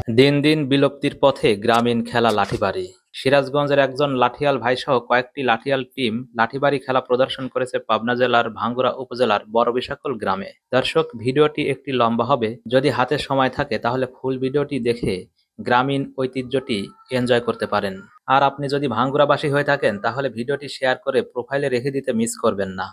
দিন দিন বিলুপ্তির পথে গ্রামীণ খেলা লাঠিবাড়ি। সিরাজগঞ্জের একজন লাঠিয়াল ভাইসহ কয়েকটি লাঠিয়াল টিম লাঠিবাড়ি খেলা প্রদর্শন করেছে পাবনা জেলার ভাঙ্গুড়া উপজেলার বড়বিশাকল গ্রামে। দর্শক, ভিডিওটি একটি লম্বা হবে। যদি হাতে সময় থাকে তাহলে ফুল ভিডিওটি দেখে গ্রামীণ ঐতিহ্যটি এনজয় করতে পারেন। আর আপনি যদি ভাঙ্গুড়াবাসী হয়ে থাকেন তাহলে ভিডিওটি শেয়ার করে প্রোফাইলে রেখে দিতে মিস করবেন না।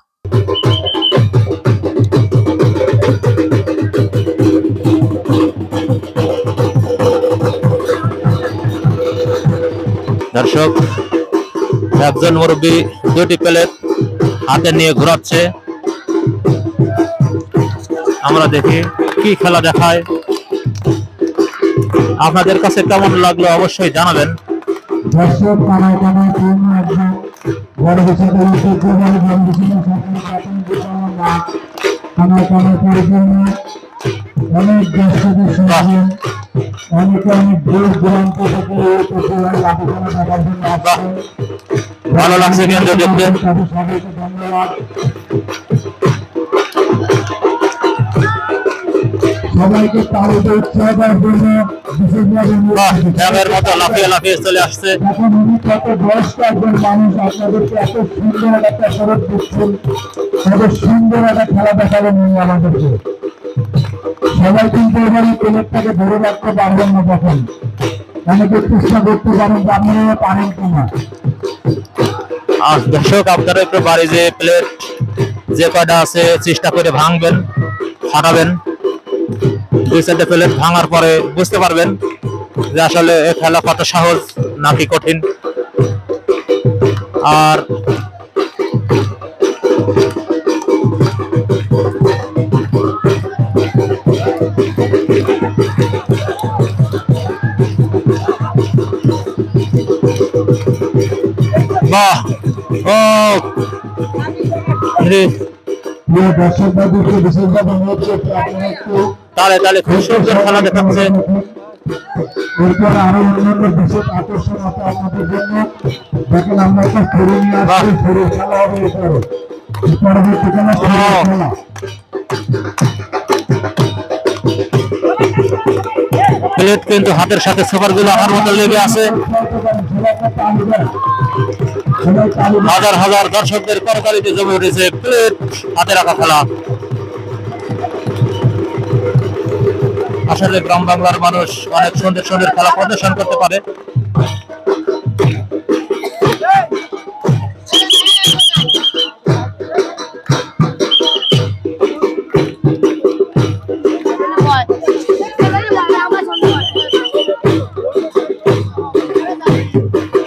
দর্শক, একজন মুরব্বী দুটি প্লেট হাতে নিয়ে ঘোরাচ্ছে। আমরা দেখি কি খেলা দেখায়। আপনাদের কাছে কেমন লাগলো অবশ্যই জানাবেন। দর্শক, অনেক ভালো লাগছে কিন্তু দেখতে। সবাইকে তালিকা উৎসাহ দেওয়ার জন্য লাফিয়ে লাফিয়ে চলে আসছে। এখন উনি কত বয়স্ক একজন মানুষ, আপনাদেরকে এত সুন্দর একটা শরৎ দিচ্ছেন, কত সুন্দর একটা খেলা দেখাবেন উনি আমাদেরকে। সবাই কিন্তু এবার এই প্লেটটাকে ধরে রাখতে পারবেন না, তখন অনেকে চেষ্টা করতে পারেন যে আপনারা পারেন কিনা। আর দর্শক, আপনারা একটু বাড়ি যে প্লেট যে কয়টা আছে চেষ্টা করে ভাঙবেন, হারাবেন। দুই চারটে প্লেট ভাঙার পরে বুঝতে পারবেন যে আসলে এই খেলা কত সহজ নাকি কঠিন। আর বাহ, ও দর্শকদেরকে বিশেষভাবে অনুরোধ করছি, আপনারা একটু তালে তালে খুব সুন্দর খেলা দেখাচ্ছে। এরপর আরো অন্যান্য বিশেষ আকর্ষণ আছে আপনাদের জন্য। দেখেন, আমরা একটা ফেরি নিয়ে আসছি, ফেরির খেলা হবে এরপরে। পরবর্তী খেলা খেলা প্লেট কিন্তু হাতের সাথে সুপার গুলো আমার মতো লেগে আছে। হাজার হাজার দর্শকদের করতালিতে জমে উঠেছে প্লেট হাতে রাখা খেলা। আসলে গ্রাম বাংলার মানুষ অনেক সুন্দর সুন্দর খেলা প্রদর্শন করতে পারে।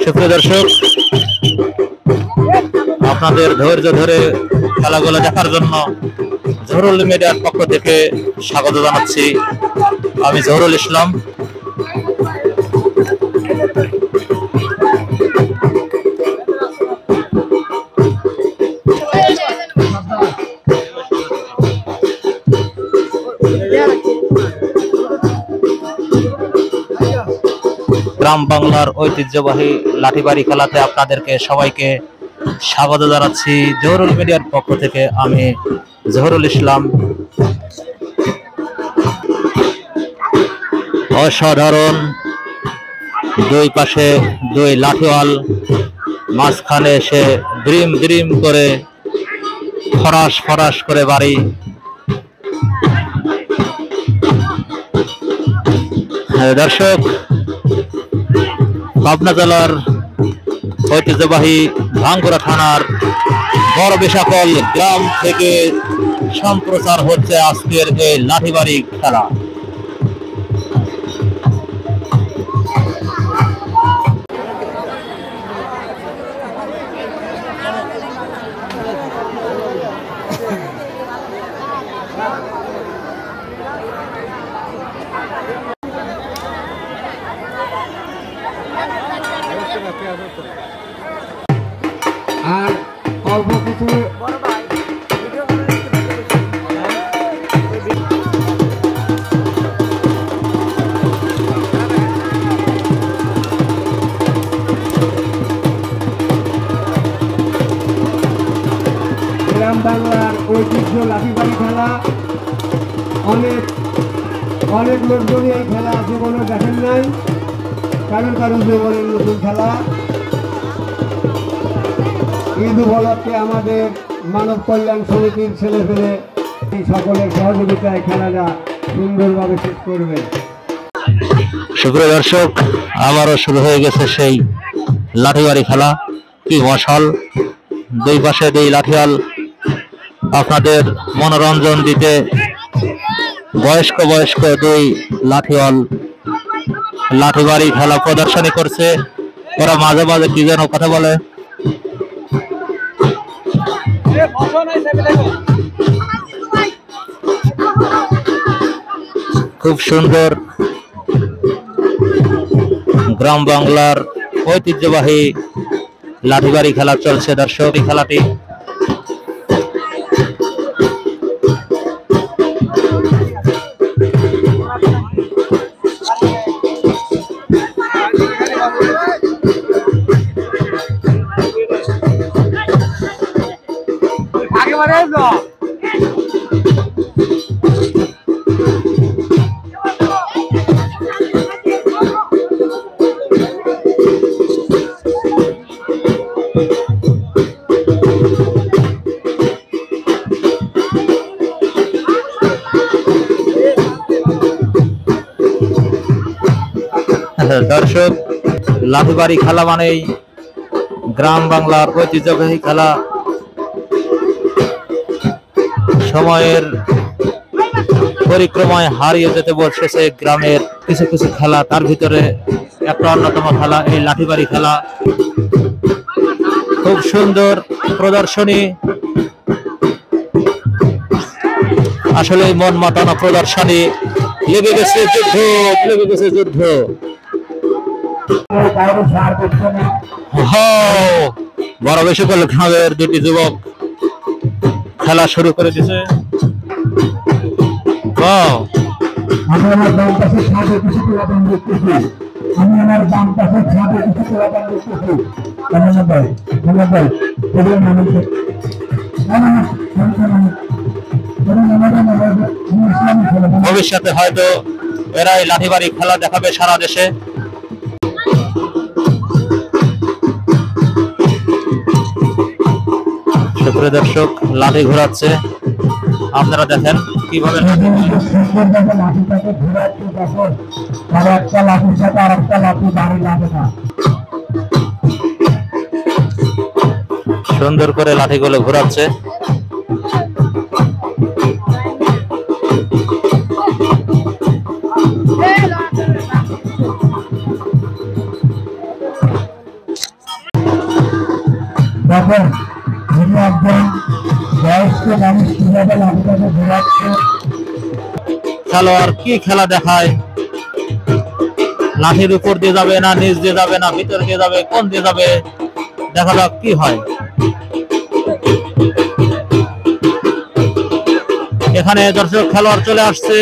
সুপ্রিয় দর্শক, আপনাদের ধৈর্য ধরে খেলাগুলো দেখার জন্য জহুরুল মিডিয়ার পক্ষ থেকে স্বাগত জানাচ্ছি। আমি জহুরুল ইসলাম। গ্রাম বাংলার ঐতিহ্যবাহী লাঠিবাড়ি খেলাতে আপনাদেরকে সবাইকে স্বাগত জানাচ্ছি জহুরুল মিডিয়ার পক্ষ থেকে। আমি জহুরুল ইসলাম। অসাধারণ, দুই পাশে দুই লাঠিওয়াল, মাঝখানে এসে দ্রিম দ্রিম করে ফরাস ফরাস করে বাড়ি। দর্শক, পাবনা জেলার ঐতিহ্যবাহী ভাঙ্গুড়া থানার বড়বিশাকল গ্রাম থেকে সম্প্রচার হচ্ছে আজকের এই লাঠিবাড়ি খেলা। আর অল্প কিছু গ্রাম বাংলার ঐতিহ্য লাঠিবাড়ি খেলা। অনেক লোকজনই এই খেলা আছে। এখনো দেখেন নাই, কারণ জীবনের নতুন খেলা ঈদ উপলক্ষে আমাদের মানব কল্যাণ সমিতির ছেলেপেলে সকলের সহযোগিতায় খেলাটা সুন্দরভাবে শেষ করবে। সুপ্রিয় দর্শক, আবারও শুরু হয়ে গেছে সেই লাঠিবাড়ি খেলা। কি মশাল, দুই পাশে দুই লাঠিয়াল আপনাদের মনোরঞ্জন দিতে বয়স্ক দুই লাঠিয়াল লাঠিবাড়ি খেলা প্রদর্শনী করছে। ওরা মাঝে মাঝে কি যেন কথা বলে। খুব সুন্দর গ্রাম বাংলার ঐতিহ্যবাহী লাঠিবাড়ি খেলা চলছে দর্শক। এই খেলাটি দর্শক, লাঠিবাড়ি খেলা মানেই গ্রাম বাংলার ঐতিহ্যবাহী খেলা। সময়ের পরিক্রমায় হারিয়ে যেতে বসেছে গ্রামের কিছু কিছু খেলা, তার ভিতরে একটা অন্যতম খেলা এই লাঠিবাড়ি খেলা। খুব সুন্দর প্রদর্শনী, আসলে মন মাতানো প্রদর্শনী। লেগে গেছে যুদ্ধ। বড় বেশি করলে গ্রামের দুটি যুবক খেলা শুরু করে দিছে। আমি আমার বাম পাশে ছাদে কিছু পোলাপান দেখতেছি। ভবিষ্যতে হয়তো এরাই লাঠিবাড়ি খেলা দেখাবে সারা দেশে। সুপ্রিয় দর্শক, লাঠি ঘোরাচ্ছে, আপনারা দেখেন কিভাবে সুন্দর করে লাঠিগুলো ঘোরাচ্ছে। দেখেন একজন বয়স্ক মানুষ কিভাবে লাঠিটাকে ঘোরাচ্ছে। খেলোয়াড় কি খেলা দেখায়, লাঠির উপর দিয়ে যাবে না নিচ দিয়ে যাবে না ভিতর দিয়ে যাবে, কোন দিয়ে যাবে, দেখা যাক কি হয়। এখানে দর্শক খেলোয়াড় চলে আসছে।